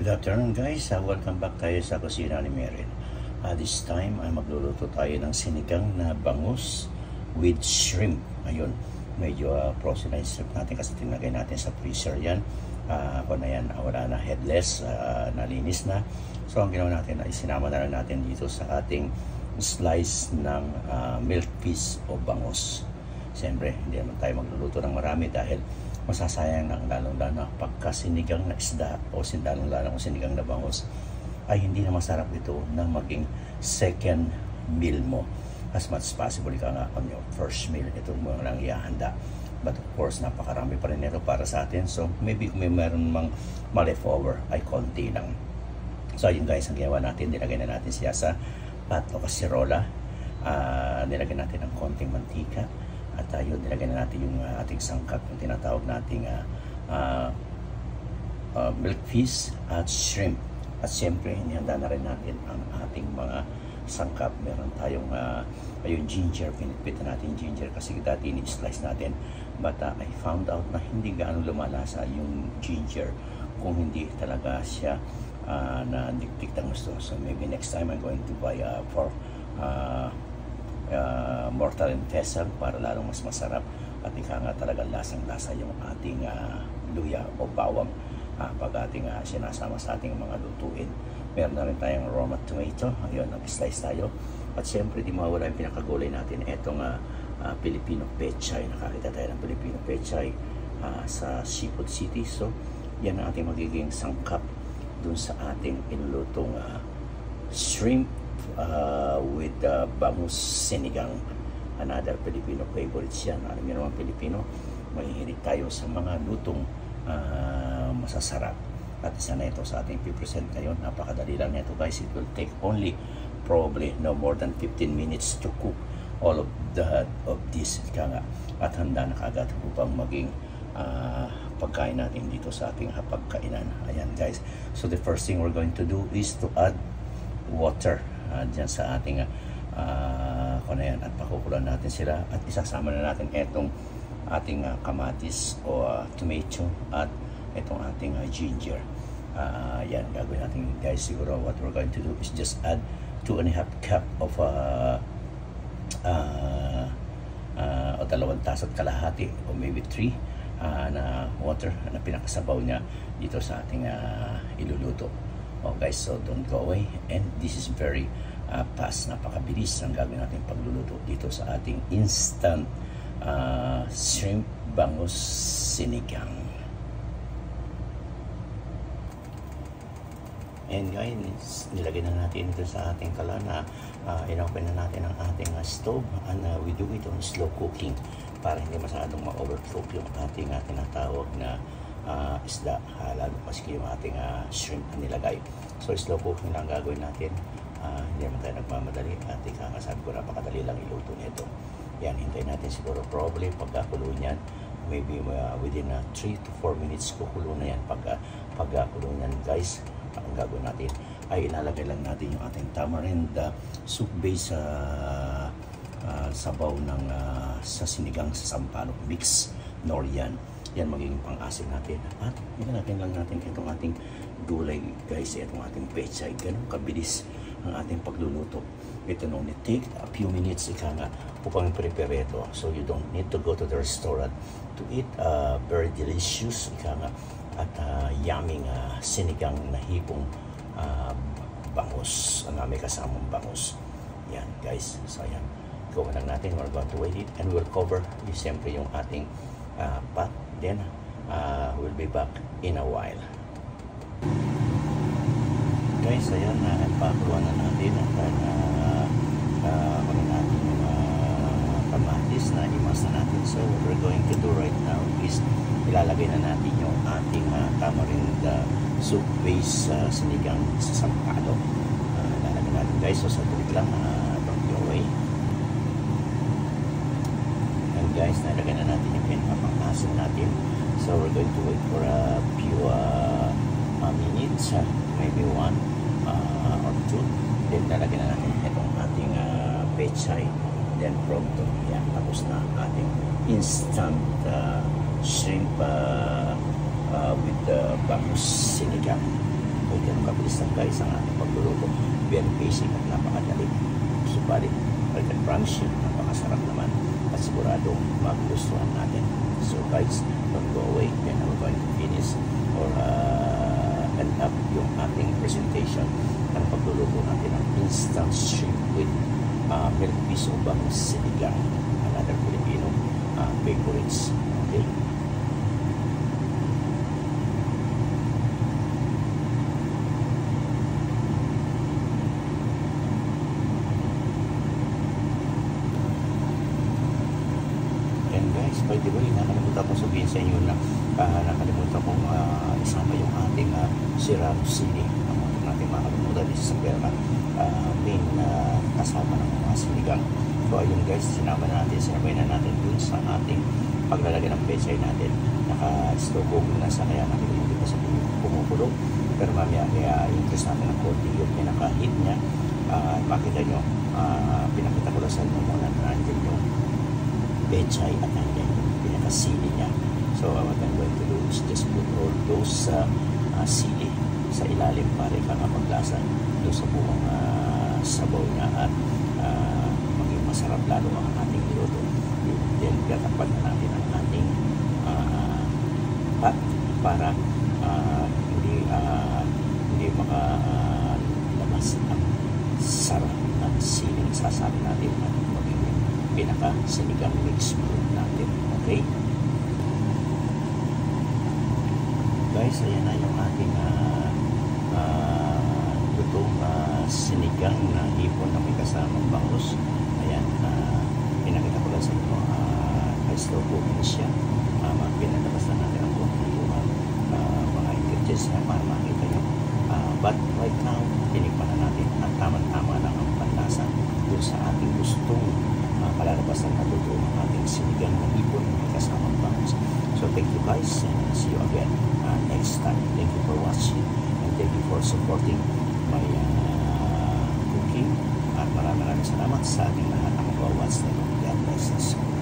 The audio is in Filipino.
Good afternoon guys, welcome back tayo sa kusina ni Merin. This time ay magluluto tayo ng sinigang na bangus with shrimp. Ayun, medyo frozen na yung shrimp natin kasi tinagay natin sa freezer yan. Ako na yan, wala na, headless, nalinis na. So ang ginawa natin ay sinama na lang natin dito sa ating slice ng milk fish o bangus. Siyempre, hindi naman tayo magluluto ng marami dahil masasayang ng lalong-lalo pagka sinigang na isda o lalong-lalo sinigang na bangus ay hindi na masarap ito na maging second meal mo. As much as possible ka nga on your first meal, ito mo lang ihahanda. But of course, napakarami pa rin ito para sa atin. So maybe kung may meron mang ma-leftover ay konti lang. So yun guys, ang ginawa natin, nilagay na natin siya sa pat o kasirola. Nilagay natin ng konting mantika. At yun, nilagay na natin yung ating sangkap, yung tinatawag nating milk fish at shrimp. At siyempre, hinihanda na rin natin ang ating mga sangkap. Meron tayong yung ginger, pinitpit na natin yung ginger kasi dati ini-slice natin. But I found out na hindi gaano lumalasa yung ginger kung hindi talaga siya na diktik ng gusto. So maybe next time I'm going to buy mortar and pestle para lalong mas masarap at ika nga talagang lasang-lasa yung ating luya o bawang pag ating sinasama sa ating mga lutuin. Meron na rin tayong aroma tomato, ayun, nag-slice tayo at siyempre di mawala yung pinakagulay natin etong Filipino pechay. Nakakita tayo ng Filipino pechay sa Seafood City. So yan ang ating magiging sangkap dun sa ating inulutong shrimp with bangus sinigang. Another Filipino favorites yan. Alam niyo naman Pilipino, mahihilig tayo sa mga lutong masasarap. At isa na ito sa ating 50% ngayon. Napakadali lang nito guys. It will take only probably no more than 15 minutes to cook all of this. At handa na kagad upang maging pagkain natin dito sa ating hapagkainan. Ayan guys. So the first thing we're going to do is to add water dyan sa ating yan, at pakukulan natin sila at isasama na natin itong ating kamatis o tomato at itong ating ginger. Yan, gagawin natin guys. Siguro what we're going to do is just add 2.5 cup of o 2 taso at kalahati o maybe 3 na water na pinakasabaw niya dito sa ating iluluto. Guys, so don't go away, and this is very fast, napakabilis ang gagawin natin pagluluto dito sa ating instant shrimp bangus sinigang. And guys, nilagay na natin ito sa ating kalana. Inopen na natin ang ating stove, and we do it on slow cooking para hindi masyadong ma-overcook yung ating tinatawag na isda, lalo maski yung ating shrimp na nilagay. So slow cooking lang gagawin natin. Hindi naman tayo nagmamadali at sabi ko napakadali lang iluto nito. Yan, hintayin natin siguro probably pagkakulo niyan, maybe within 3 to 4 minutes kukulo na yan. Pagkakulo niyan guys, ang gagawin natin ay ilalagay lang natin yung ating tamarind soup base sabaw ng sa sinigang sa sampalok mix Norian. Yan magiging pang-asim natin. At nilagyan lang natin itong ating gulay guys, itong ating pechay. Ganun kabilis ang ating pagluluto. Ito only take a few minutes upang prepare ito. So you don't need to go to the restaurant to eat very delicious at yummy sinigang na hipong bangus. May kasamang bangus. Yan guys. So yan. Gawa lang natin. We're going to wait it and we'll cover siyempre yung ating pot. Then we'll be back in a while. Guys, ayan, pakuluan na natin at natin yung kamatis na imas na natin. So what we're going to do right now is ilalagay na natin yung ating tamarind soup base sinigang sa sampalok. Ilalagay natin guys, so sa tulig lang, don't go away. And guys, nalagay na natin yung pinapang-asin natin. So we're going to wait for a few minutes, maybe 1 or 2. Then lalagyan na natin itong ating pechay. Then pronto, yan, tapos na ating instant shrimp with bangus sinigang. kung gano'ng kabilis lang guys ang ating pagluluto. Very basic at napakadali. Subalit, I can promise you, napakasarap naman at siguradong magugustuhan natin. So guys, don't go away. Then we're going to finish or end up yung ating presentation ng pagluluto natin ng instant shrimp with milk piso bang sinigang, another Filipino favorites. Okay? And guys, by the way, nakalimutan kong sabihin sa inyo na nakalimutan kong isama yung ating sirap sili. Ang natin makalimutan dito sa perma main kasama ng mga sinigang. So ayun guys, sinabay na natin dun sa ating paglalagay ng pechay natin. Naka-slow cooking na sa kaya natin yung dito sa pumupulo. Pero mamaya i-increase natin ng konti yung pinaka-heat niya. Makita nyo, pinakita ko lang sa inyo muna na natin yung pechay at nandiyan yung pinaka-sili niya. So what I'm going to do is just put all those sili sa ilalim para ikakapaglasa doon sa buong sabaw niya at maging masarap lalo ang ating niluto. Then tatapad na natin ang ating pot para hindi makalabas ang sarap ng siling sasabi natin at maging pinaka-sinigang mix fruit natin. Okay? Guys, ayan na yung ating lutong sinigang na hipon na may kasamang bangus. Ayan, pinakita ko lang sa inyo, slow cooking siya. Pinalabas na natin ang konti yung mga ingredients na para makita nyo. But right now, tinikman na natin at tama-tama lang ang panlasa doon sa ating gustong palalabasan na luto ng ating sinigang na hipon na may kasamang bangus. So thank you guys, and see you again next time. Thank you for watching and thank you for supporting my cooking at maraming salamat sa ating lahat ng mag-watch nito. God bless us.